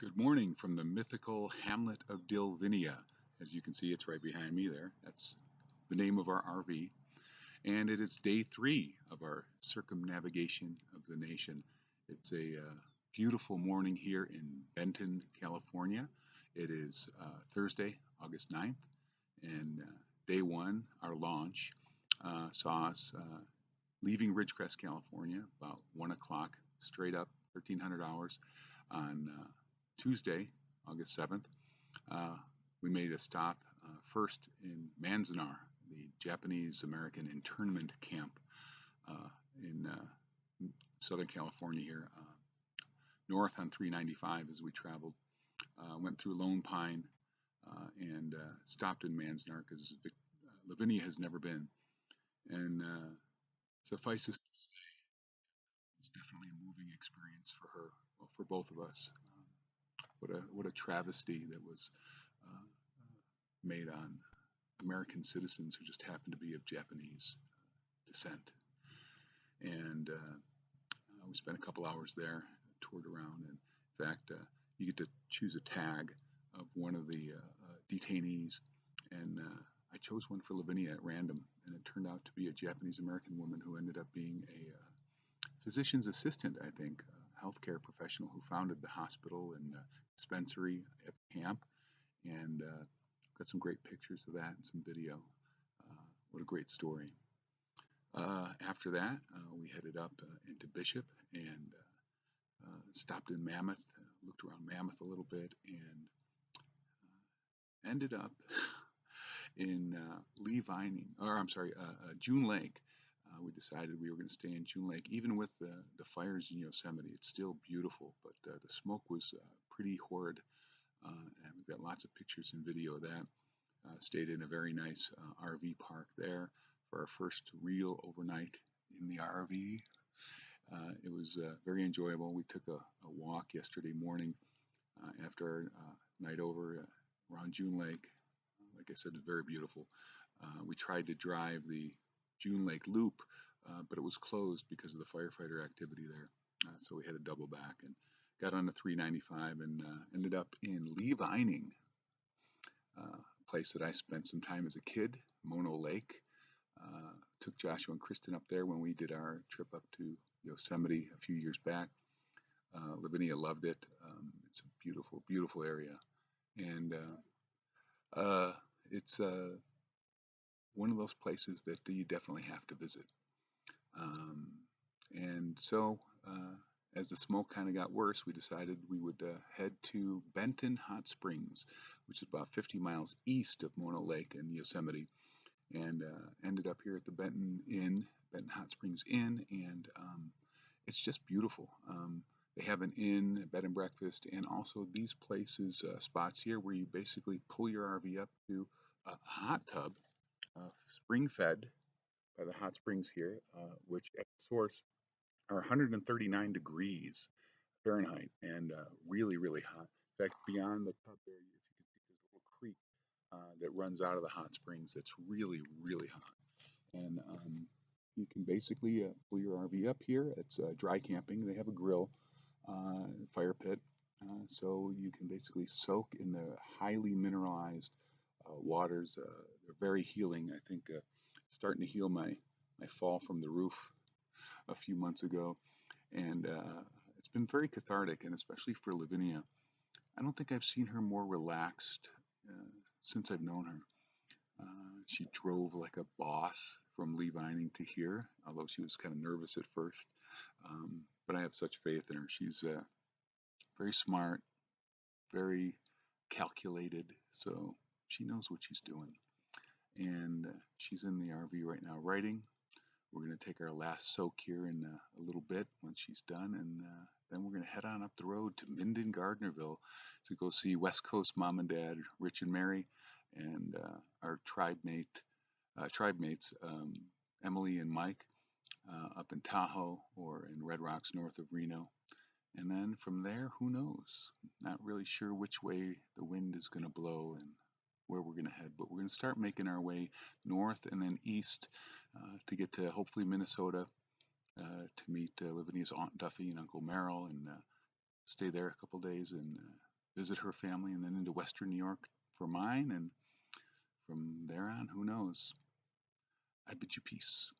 Good morning from the mythical hamlet of Lavinia. As you can see, it's right behind me there. That's the name of our RV. And it is day 3 of our circumnavigation of the nation. It's a beautiful morning here in Benton, California. It is Thursday, August 9th, and day 1, our launch, saw us leaving Ridgecrest, California, about 1 o'clock, straight up, 1,300 hours on Tuesday, August 7th. We made a stop first in Manzanar, the Japanese American internment camp in Southern California here, north on 395 as we traveled. Went through Lone Pine and stopped in Manzanar because Lavinia has never been. And suffices to say, it's definitely a moving experience for her, well, for both of us. What a travesty that was made on American citizens who just happened to be of Japanese descent. And we spent a couple hours there, toured around, and in fact, you get to choose a tag of one of the detainees, and I chose one for Lavinia at random, and it turned out to be a Japanese American woman who ended up being a physician's assistant, I think, a healthcare professional who founded the hospital and dispensary at the camp, and got some great pictures of that and some video. What a great story. After that, we headed up into Bishop and stopped in Mammoth, looked around Mammoth a little bit, and ended up in June Lake. We decided we were going to stay in June Lake. Even with the fires in Yosemite, it's still beautiful, but the smoke was pretty horrid. And we've got lots of pictures and video of that. Stayed in a very nice RV park there for our first real overnight in the RV. It was very enjoyable. We took a walk yesterday morning after our night over around June Lake. Like I said, it's very beautiful. We tried to drive the June Lake Loop, but it was closed because of the firefighter activity there. So we had to double back and got on the 395 and ended up in Lee Vining, a place that I spent some time as a kid, Mono Lake. Took Joshua and Kristen up there when we did our trip up to Yosemite a few years back. Lavinia loved it. It's a beautiful, beautiful area. And it's one of those places that you definitely have to visit. And so as the smoke kind of got worse, we decided we would head to Benton Hot Springs, which is about 50 miles east of Mono Lake in Yosemite, and ended up here at the Benton Hot Springs Inn, and it's just beautiful. They have an inn, a bed and breakfast, and also these places, spots here where you basically pull your RV up to a hot tub, spring-fed by the hot springs here, which at the source are 139 degrees Fahrenheit and really, really hot. In fact, beyond the tub there, if you can see, there's a little creek that runs out of the hot springs that's really, really hot. And you can basically pull your RV up here. It's dry camping. They have a grill, fire pit, so you can basically soak in the highly mineralized waters. They're very healing. I think starting to heal my fall from the roof a few months ago, and it's been very cathartic, and especially for Lavinia. I don't think I've seen her more relaxed since I've known her. She drove like a boss from Lee Vining to here, although she was kind of nervous at first. But I have such faith in her. She's very smart, very calculated, so she knows what she's doing. And she's in the RV right now writing. We're going to take our last soak here in a little bit once she's done, and then we're going to head on up the road to Minden Gardnerville to go see West Coast Mom and Dad, Rich and Mary, and our tribe mates, Emily and Mike, up in Tahoe or in Red Rocks north of Reno. And then from there, who knows? Not really sure which way the wind is going to blow and where we're going to head, but we're going to start making our way north and then east to get to hopefully Minnesota to meet Lavinia's Aunt Duffy and Uncle Merrill and stay there a couple days and visit her family, and then into Western New York for mine. And from there on, who knows? I bid you peace.